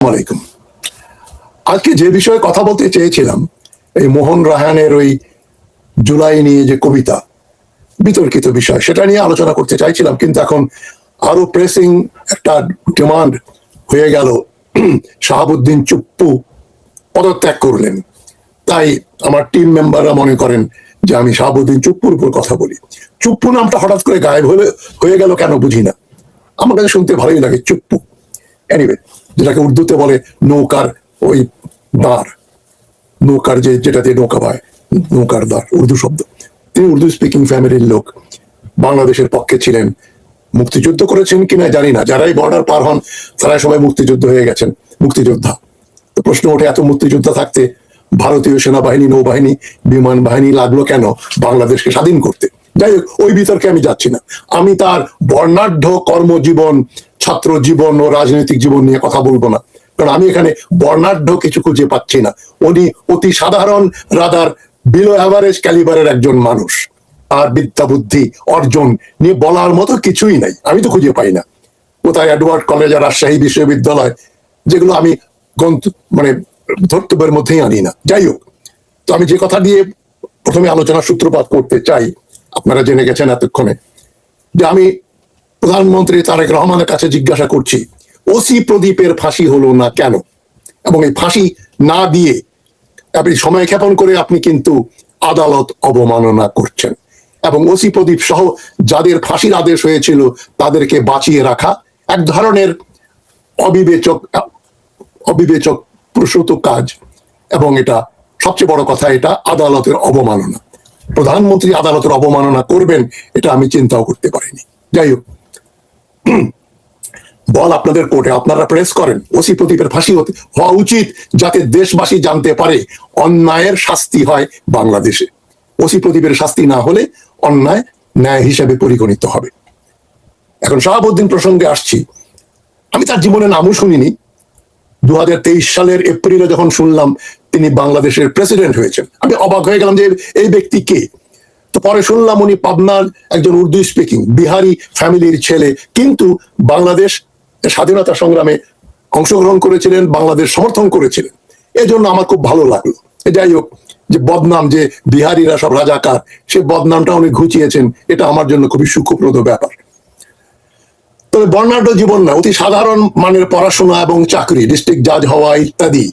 আলাইকুম। আজকে যে বিষয়ে কথা বলতে চেয়েছিলাম, এই মোহন রায়হানের ওই জুলাই নিয়ে যে কবিতা, বিতর্কিত বিষয়, সেটা নিয়ে আলোচনা করতে চাইছিলাম, কিন্তু এখন আরো প্রেসিং একটা ডিমান্ড হয়ে গেল। শাহাবুদ্দিন চুপ্পু পদত্যাগ করলেন, তাই আমার টিম মেম্বাররা মনে করেন যে আমি শাহাবুদ্দিন চুপ্পুর উপর কথা বলি। চুপ্পু নামটা হঠাৎ করে গায়েব হয়ে গেল কেন বুঝি না। আমার কাছে শুনতে ভালোই লাগে চুপ্পু। এনিওয়ে, যেটাকে উর্দুতে বলে নৌকার ওই দাঁড়, নৌকার যেটা দিয়ে নৌকা পায়, নৌকার দাঁড় উর্দু শব্দ। তিনি উর্দু স্পিকিং ফ্যামিলির লোক, বাংলাদেশের পক্ষে ছিলেন, মুক্তিযুদ্ধ করেছেন কিনা জানি না, যারাই বর্ডার পার হন তারাই সবাই মুক্তিযুদ্ধ হয়ে গেছেন, মুক্তিযোদ্ধা। তো প্রশ্ন ওঠে, এত মুক্তিযোদ্ধা থাকতে ভারতীয় সেনাবাহিনী, নৌবাহিনী, বিমান বাহিনী লাগলো কেন বাংলাদেশকে স্বাধীন করতে? যাই হোক, ওই বিতর্কে আমি যাচ্ছি না। আমি তার বর্ণাঢ্য কর্মজীবন, ছাত্র জীবন ও রাজনৈতিক জীবন নিয়ে কথা বলবো না, কারণ আমি এখানে বর্ণাঢ্য কিছু খুঁজে পাচ্ছি না। উনি অতি সাধারণ, রাদার বিলো অ্যাভারেজ ক্যালিবারের একজন মানুষ। আর বিদ্যা বুদ্ধি অর্জন নিয়ে বলার মতো কিছুই নাই, আমি তো খুঁজে পাই না। কোথায় এডওয়ার্ড কলেজ আর রাজশাহী বিশ্ববিদ্যালয়, যেগুলো আমি মানে ধর্তব্যের মধ্যেই আনি না। যাই হোক, তো আমি যে কথা দিয়ে প্রথমে আলোচনার সূত্রপাত করতে চাই, আপনারা জেনে গেছেন এতক্ষণে, যে আমি প্রধানমন্ত্রী তারেক রহমানের কাছে জিজ্ঞাসা করছি, ওসি প্রদীপের ফাঁসি হলো না কেন? এবং এই ফাঁসি না দিয়ে আপনি সময় ক্ষেপণ করে আপনি কিন্তু আদালত অবমাননা করছেন, এবং ওসি প্রদীপ সহ যাদের ফাঁসির আদেশ হয়েছিল তাদেরকে বাঁচিয়ে রাখা এক ধরনের অবিবেচক প্রসূত কাজ। এবং এটা সবচেয়ে বড় কথা, এটা আদালতের অবমাননা। প্রধানমন্ত্রী আদালতের অবমাননা করবেন, এটা আমি চিন্তাও করতে পারিনি। যাই হোক, বল আপনাদের কোর্টে, আপনারা প্রেস করেন ওসি প্রদীপের ফাঁসি হওয়া উচিত, যাতে দেশবাসী জানতে পারে অন্যায়ের শাস্তি হয় বাংলাদেশে। ওসি প্রদীপের শাস্তি না হলে অন্যায় ন্যায় হিসেবে পরিগণিত হবে। এখন শাহাবুদ্দিন প্রসঙ্গে আসছি। আমি তার জীবনে নামও শুনিনি। 2023 সালের এপ্রিলে যখন শুনলাম তিনি বাংলাদেশের প্রেসিডেন্ট হয়েছেন, আমি অবাক হয়ে গেলাম যে এই ব্যক্তি কে। তো পরে শুনলাম উনি পাবনার একজন উর্দু স্পিকিং বিহারি ফ্যামিলির ছেলে, কিন্তু বাংলাদেশ স্বাধীনতা সংগ্রামে অংশগ্রহণ করেছিলেন, বাংলাদেশ সমর্থন করেছিলেন। এজন্য আমার খুব ভালো লাগলো। যাই হোক, যে বদনাম যে বিহারিরা সব রাজাকার, সে বদনামটা উনি ঘুচিয়েছেন, এটা আমার জন্য খুবই সুখপ্রদ ব্যাপার। তবে বর্ণাঢ্য জীবন না, অতি সাধারণ মানের পড়াশোনা এবং চাকরি, ডিস্ট্রিক্ট জাজ হওয়া ইত্যাদি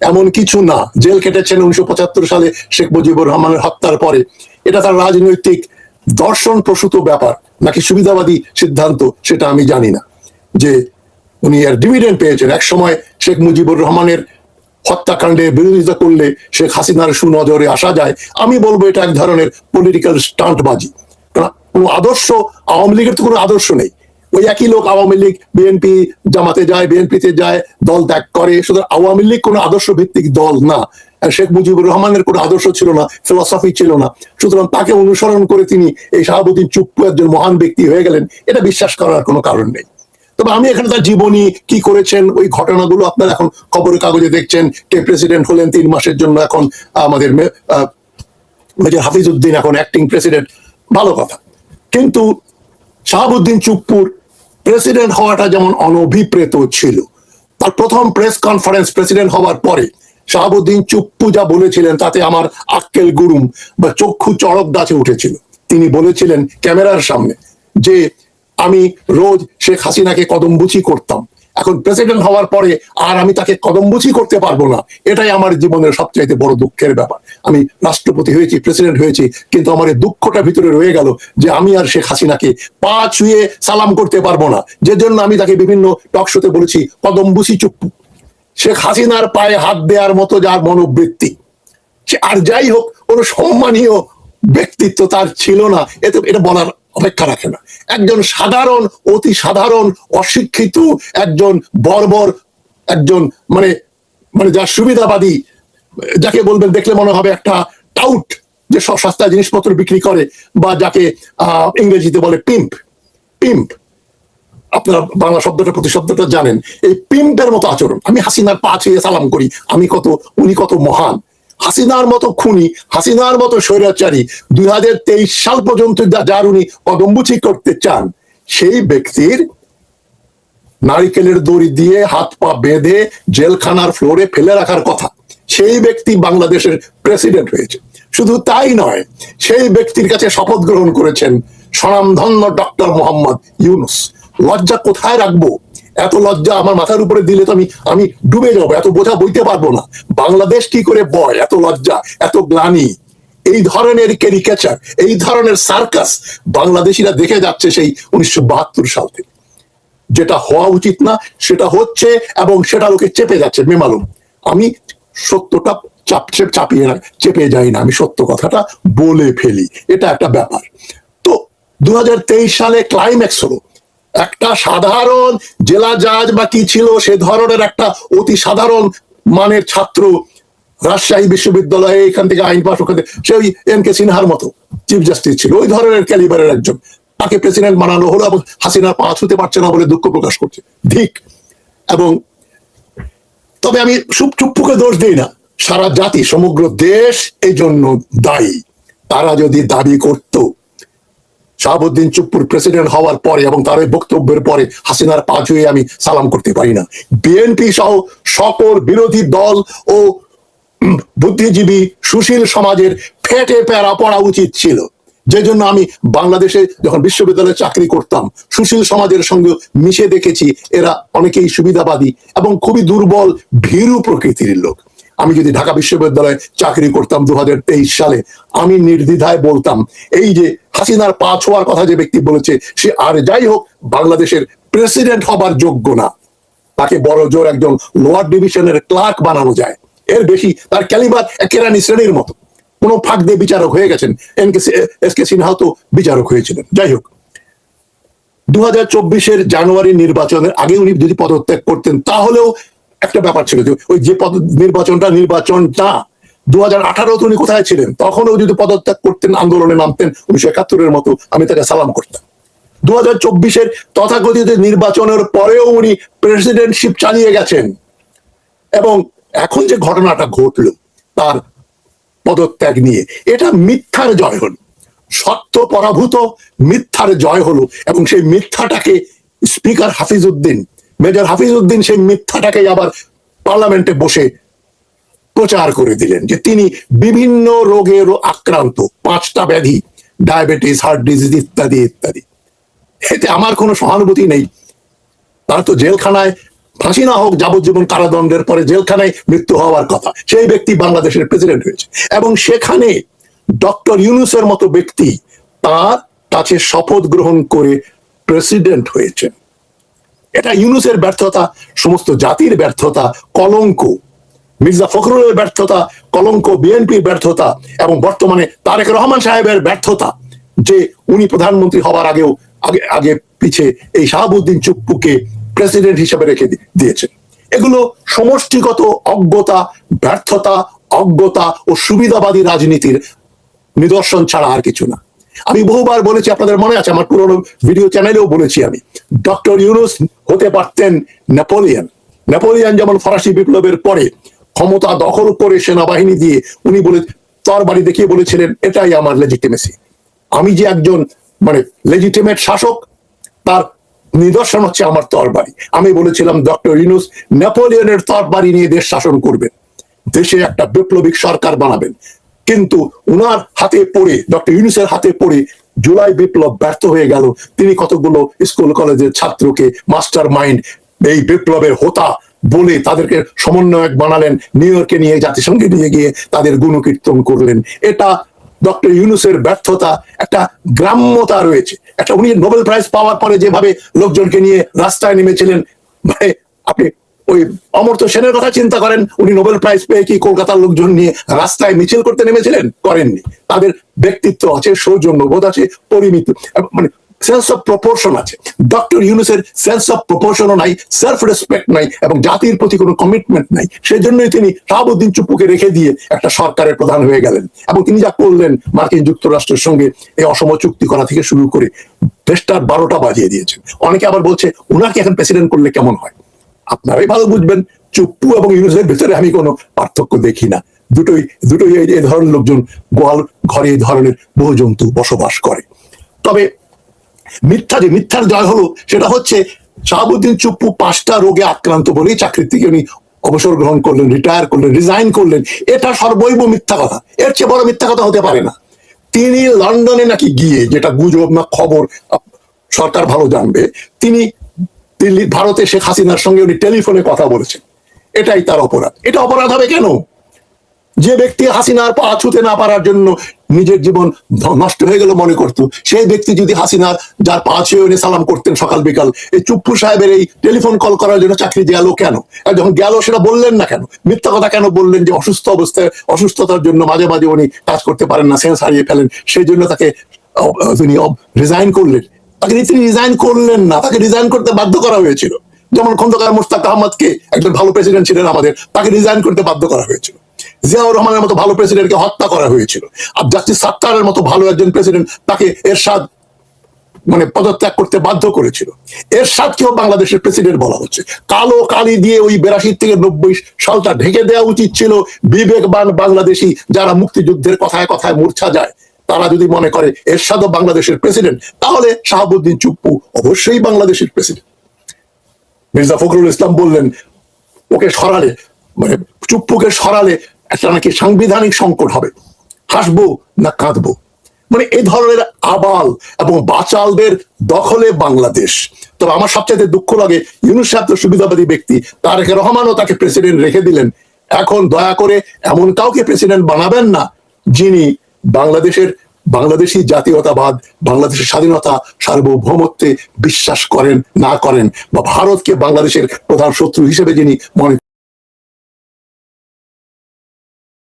এমন কিছু না। জেল কেটেছেন 1975 সালে শেখ মুজিবুর রহমানের হত্যার পরে। এটা তার রাজনৈতিক দর্শন প্রসূত ব্যাপার নাকি সুবিধাবাদী সিদ্ধান্ত, সেটা আমি জানি না। যে উনি এর ডিভিডেন্ড পেয়েছেন। এক সময় শেখ মুজিবুর রহমানের হত্যাকাণ্ডে বিরোধিতা করলে শেখ হাসিনার সুনজরে আসা যায়। আমি বলবো এটা এক ধরনের পলিটিক্যাল স্টান্টবাজি। কোনো আদর্শ, আওয়ামী লীগের তো কোনো আদর্শ নেই। ওই একই লোক আওয়ামী লীগ, বিএনপি জামাতে যায়, বিএনপিতে যায়, দল ত্যাগ করে। সুতরাং আওয়ামী লীগ কোনো আদর্শ ভিত্তিক দল না। শেখ মুজিবুর রহমানের কোনো আদর্শ ছিল না, ফিলসফি ছিল না। সুতরাং তাকে অনুসরণ করে তিনি এই শাহাবুদ্দিন চুপ্পু একজন মহান ব্যক্তি হয়ে গেলেন, এটা বিশ্বাস করার কোনো কারণ নেই। তবে আমি এখানে তার জীবনী কি করেছেন, ওই ঘটনাগুলো আপনারা এখন খবরের কাগজে দেখছেন। কে প্রেসিডেন্ট হলেন 3 মাসের জন্য, এখন আমাদের মেজর হাফিজউদ্দিন এখন অ্যাক্টিং প্রেসিডেন্ট, ভালো কথা। কিন্তু শাহাবুদ্দিন চুপ্পুর প্রেসিডেন্ট হওয়াটা যেমন অনভিপ্রেত ছিল, তার প্রথম প্রেস কনফারেন্স প্রেসিডেন্ট হওয়ার পরে শাহাবুদ্দিন চুপ্পু যা বলেছিলেন তাতে আমার আক্কেল গুরুম বা চক্ষু চড়ক গাছে উঠেছিল। তিনি বলেছিলেন ক্যামেরার সামনে যে আমি রোজ শেখ হাসিনাকে কদমবুচি করতাম, এখন প্রেসিডেন্ট হওয়ার পরে আর আমি তাকে কদমবুচি করতে পারবো না। এটাই আমার জীবনের সবচাইতে বড় দুঃখের ব্যাপার। আমি রাষ্ট্রপতি হয়েছি, প্রেসিডেন্ট হয়েছি, কিন্তু আমার এই দুঃখটা ভিতরে রয়ে গেল যে আমি আর শেখ হাসিনাকে পা ছুঁয়ে সালাম করতে পারবো না। যে জন্য আমি তাকে বিভিন্ন টক শোতে বলেছি কদমবুচি চুপ্পু। শেখ হাসিনার পায়ে হাত দেওয়ার মতো যার মনোবৃত্তি, সে আর যাই হোক কোনো সম্মানীয় ব্যক্তিত্ব তার ছিল না, এটা বলার অপেক্ষা রাখে না। একজন সাধারণ, অতি সাধারণ, অশিক্ষিত একজন বর্বর, একজন মানে মানে যার সুবিধাবাদী, যাকে বলবেন দেখলে মনে হবে একটা টাউট, যে সব সস্তা জিনিসপত্র বিক্রি করে, বা যাকে ইংরেজিতে বলে পিম্প। পিম্প, আপনারা বাংলা শব্দটা প্রতিশব্দটা জানেন। এই পিম্পের মতো আচরণ। আমি হাসিনার পা ছুঁয়ে সালাম করি, উনি কত মহান। হাসিনার মতো খুনি, হাসিনার মতো স্বৈরাচারী 2023 সাল পর্যন্ত যার উনি কদমবুচি করতে চান, সেই ব্যক্তির নারিকেলের দড়ি দিয়ে হাত পা বেঁধে জেলখানার ফ্লোরে ফেলে রাখার কথা, সেই ব্যক্তি বাংলাদেশের প্রেসিডেন্ট হয়েছে। শুধু তাই নয়, সেই ব্যক্তির কাছে শপথ গ্রহণ করেছেন স্বনামধন্য ডক্টর মোহাম্মদ ইউনূস। লজ্জা কোথায় রাখবো? এত লজ্জা আমার মাথার উপরে দিলে তো আমি ডুবে যাবো, এত বোঝা বইতে পারবো না। বাংলাদেশ কি করে বয়? এত লজ্জা, এত গ্লানি, এই ধরনের ক্যারিকেচার, এই ধরনের সার্কাস বাংলাদেশিরা দেখে যাচ্ছে সেই 1972 সাল থেকে। যেটা হওয়া উচিত না সেটা হচ্ছে, এবং সেটা লোকে চেপে যাচ্ছে বেমালুম। আমি সত্যটা চেপে যাই না, আমি সত্য কথাটা বলে ফেলি, এটা একটা ব্যাপার। তো 2023 সালে ক্লাইম্যাক্স হলো, একটা সাধারণ জেলা জাজ বা কি ছিল সে ধরনের একটা অতি সাধারণ মানের ছাত্র রাজশাহী বিশ্ববিদ্যালয়ে এখান থেকে আইন পাশ, ওখান থেকে সে ওই এন.কে. সিনহার মতো চিফ জাস্টিস ছিল, ওই ধরনের ক্যালিবারের একজন, তাকে প্রেসিডেন্ট বানানো হলো এবং হাসিনার পা ছুঁতে পারছে না বলে দুঃখ প্রকাশ করছে। ঠিক। এবং তবে আমি চুপ্পুকে দোষ দিই না, সারা জাতি, সমগ্র দেশ এই জন্য দায়ী। তারা যদি দাবি করত শাহাবুদ্দিন চুপ্পুর প্রেসিডেন্ট হওয়ার পরে এবং তার ওই বক্তব্যের পরে হাসিনার পা ছুঁয়ে আমি সালাম করতে পারি না, বিএনপি সহ সকল বিরোধী দল ও বুদ্ধিজীবী সুশীল সমাজের ফেটে প্যারা পড়া উচিত ছিল। যে জন্য আমি বাংলাদেশে যখন বিশ্ববিদ্যালয়ে চাকরি করতাম সুশীল সমাজের সঙ্গে মিশে দেখেছি, এরা অনেকেই সুবিধাবাদী এবং খুবই দুর্বল ভীরু প্রকৃতির লোক। আমি যদি ঢাকা বিশ্ববিদ্যালয়ে চাকরি করতাম 2023 সালে, আমি নির্দ্বিধায় বলতাম এই যে হাসিনার পা ছোঁয়ার কথা যে ব্যক্তি বলেছে, সে আর যাই হোক বাংলাদেশের প্রেসিডেন্ট হবার যোগ্য না, তাকে বড় জোর একজন লোয়ার ডিভিশনের ক্লার্ক বানানো যায়, এর বেশি তার ক্যালিবার কেরানি শ্রেণীর মতো। কোন ফাঁক দিয়ে বিচারক হয়ে গেছেন, এস.কে. সিনহাও তো বিচারক হয়েছিলেন। যাই হোক, 2024 জানুয়ারি নির্বাচনের আগে উনি যদি পদত্যাগ করতেন তাহলেও একটা ব্যাপার ছিল, যে ওই যে নির্বাচনটা 2018 উনি কোথায় ছিলেন, তখনও যদি পদত্যাগ করতেন, আন্দোলনে নামতেন 1971-এর মতো, আমি তাকে সালাম করতাম। 2024 তথাকথিত নির্বাচনের পরেও উনি প্রেসিডেন্টশিপ চালিয়ে গেছেন, এবং এখন যে ঘটনাটা ঘটলো তার পদত্যাগ নিয়ে, এটা মিথ্যার জয় হলো, সত্য পরাভূত মিথ্যার জয় হলো। এবং সেই মিথ্যাটাকে স্পিকার হাফিজউদ্দিন, মেজর হাফিজউদ্দিন সেই মিথ্যাটাকে আবার পার্লামেন্টে বসে প্রচার করে দিলেন যে তিনি বিভিন্ন রোগের আক্রান্ত, 5টা ব্যাধি, ডায়াবেটিস, হার্ট ডিজিজ ইত্যাদি ইত্যাদি। এতে আমার কোনো সহানুভূতি নেই। তার তো জেলখানায়, ফাঁসি না হোক যাবজ্জীবন কারাদণ্ডের পরে জেলখানায় মৃত্যু হওয়ার কথা, সেই ব্যক্তি বাংলাদেশের প্রেসিডেন্ট হয়েছে, এবং সেখানে ডক্টর ইউনূসের মতো ব্যক্তি তার কাছে শপথ গ্রহণ করে প্রেসিডেন্ট হয়েছেন। এটা ইউনূসের ব্যর্থতা, সমস্ত জাতির ব্যর্থতা, কলঙ্ক, মির্জা ফখরুলের ব্যর্থতা, কলঙ্ক, বিএনপির ব্যর্থতা, এবং বর্তমানে তারেক রহমান সাহেবের ব্যর্থতা যে উনি প্রধানমন্ত্রী হওয়ার আগেও আগে পিছে এই শাহাবুদ্দিন চুপ্পুকে প্রেসিডেন্ট হিসেবে রেখে দিয়েছেন। এগুলো সমষ্টিগত অজ্ঞতা, ব্যর্থতা, অজ্ঞতা ও সুবিধাবাদী রাজনীতির নিদর্শন ছাড়া আর কিছু না। আমি বহুবার বলেছি, আপনাদের মনে আছে, আমার পুরোনো ভিডিও চ্যানেলেও বলেছি, আমি ডক্টর ইউনূস হতে পারতেন নেপোলিয়ন। নেপোলিয়ন যেমন ফরাসি বিপ্লবের পরে ক্ষমতা দখল করে সেনাবাহিনী দিয়ে উনি তরবারি দেখিয়ে বলেছিলেন এটাই আমার লেজিটিমেসি, আমি যে একজন লেজিটিমেট শাসক, তার নিদর্শন হচ্ছে আমার তরবারি। আমি বলেছিলাম ডক্টর ইউনূস নেপোলিয়নের তরবারি নিয়ে দেশ শাসন করবেন, দেশে একটা বৈপ্লবিক সরকার বানাবেন। কিন্তু উনার হাতে পড়ে, ডক্টর ইউনূসের হাতে পড়ে জুলাই বিপ্লব ব্যর্থ হয়ে গেল। তিনি কতগুলো স্কুল কলেজের ছাত্রকে মাস্টার মাইন্ড, এই বিপ্লবের হোতা বলে তাদেরকে সমন্বয়ক বানালেন, নিউ ইয়র্কে নিয়ে জাতিসংঘে নিয়ে গিয়ে তাদের গুণকীর্তন করলেন। এটা ডক্টর ইউনূসের ব্যর্থতা, একটা গ্রাম্যতা রয়েছে। একটা উনি নোবেল প্রাইজ পাওয়ার পরে যেভাবে লোকজনকে নিয়ে রাস্তায় নেমেছিলেন, আপনি ওই অমর্ত্য সেনের কথা চিন্তা করেন, উনি নোবেল প্রাইজ পেয়ে কি কলকাতার লোকজন নিয়ে রাস্তায় মিছিল করতে নেমেছিলেন? করেননি। তাদের ব্যক্তিত্ব আছে, সৌজন্যবোধ আছে, পরিমিত সেন্স অফ প্রপোর্শন আছে। ডক্টর ইউনূসের সেন্স অফ প্রপোর্শনও নাই, সেলফ রেসপেক্ট নাই, এবং জাতির প্রতি কোনো কমিটমেন্ট নাই। সেই জন্যই তিনি শাহাবুদ্দিন চুপ্পুকে রেখে দিয়ে একটা সরকারের প্রধান হয়ে গেলেন, এবং তিনি যা করলেন মার্কিন যুক্তরাষ্ট্রের সঙ্গে এই অসম চুক্তি করা থেকে শুরু করে দেশটার 12টা বাজিয়ে দিয়েছেন। অনেকে আবার বলছে উনাকে এখন প্রেসিডেন্ট করলে কেমন হয়। আপনারাই ভালো বুঝবেন, চুপ্পু এবং ইউনূসের ভিতরে আমি কোনো পার্থক্য দেখি না। দুটোই এই ধরনের লোকজন, গোয়াল ঘরে এই ধরনের বহু জন্তু বসবাস করে। তবে মিথ্যার জয় হলো, সেটা হচ্ছে শাহাবুদ্দিন চুপ্পু 5টা রোগে আক্রান্ত বলেই চাকরির থেকে উনি অবসর গ্রহণ করলেন, রিটায়ার করলেন, রিজাইন করলেন। এটা সর্বৈব মিথ্যা কথা, এর চেয়ে বড় মিথ্যা কথা হতে পারে না। তিনি লন্ডনে নাকি গিয়ে, যেটা গুজব না খবর, সরকার ভালো জানবে, তিনি দিল্লি ভারতে শেখ হাসিনার সঙ্গে উনি টেলিফোনে কথা বলেছেন। এটাই তার অপরাধ। এটা অপরাধ হবে কেন? যে ব্যক্তি হাসিনার পা ছুতে না পারার জন্য নিজের জীবন নষ্ট হয়ে গেল মনে করত, সেই ব্যক্তি যদি হাসিনার যার পা ছুঁয়ে এনে সালাম করতেন সকাল বিকাল, এই চুপ্পু সাহেবের এই টেলিফোন কল করার জন্য চাকরি গেল কেন? আর যখন গেল সেটা বললেন না কেন? মিথ্যা কথা কেন বললেন যে অসুস্থ অবস্থায়, অসুস্থতার জন্য মাঝে মাঝে উনি কাজ করতে পারেন না, সেন্স হারিয়ে ফেলেন, সেই জন্য তাকে তিনি রিজাইন করলেন? তাকে তিনি রিজাইন করলেন না, তাকে রিজাইন করতে বাধ্য করা হয়েছিল। যেমন খন্দকার মোশতাক আহমদকে, একজন ভালো প্রেসিডেন্ট ছিলেন আমাদের, তাকে রিজাইন করতে বাধ্য করা হয়েছিল। জিয়াউর রহমানের মতো ভালো প্রেসিডেন্টকে হত্যা করা হয়েছিল। আর জাস্টিস সাত্তারের মতো ভালো একজন প্রেসিডেন্ট, তাকে এরশাদ পদত্যাগ করতে বাধ্য করেছিল। এরশাদকেও বাংলাদেশের প্রেসিডেন্ট বলা হচ্ছে। কালো কালি দিয়ে ওই 82 থেকে 90 সালটা ঢেকে দেওয়া উচিত ছিল। বিবেকবান বাংলাদেশি যারা মুক্তিযুদ্ধের কথায় কথায় মূর্ছা যায়, তারা যদি মনে করে এরশাদও বাংলাদেশের প্রেসিডেন্ট, তাহলে শাহাবুদ্দিন চুপ্পু অবশ্যই বাংলাদেশের প্রেসিডেন্ট। মির্জা ফখরুল ইসলাম বললেন ওকে সরালে, চুপ্পুকে সরালে একটা নাকি সাংবিধানিক সংকট হবে, হাসবো না কাঁদবো। এই ধরনের আবাল এবং বাচালদের দখলে বাংলাদেশ। তবে আমার সবচেয়ে দুঃখ লাগে, ইউনূস সাহেব তো সুবিধাবাদী ব্যক্তি, তারেক রহমানও তাকে প্রেসিডেন্ট রেখে দিলেন। এখন দয়া করে এমন কাউকে প্রেসিডেন্ট বানাবেন না যিনি বাংলাদেশি জাতীয়তাবাদ, বাংলাদেশের স্বাধীনতা, সার্বভৌমত্বে বিশ্বাস করেন না করেন, বা ভারতকে বাংলাদেশের প্রধান শত্রু হিসেবে যিনি মনে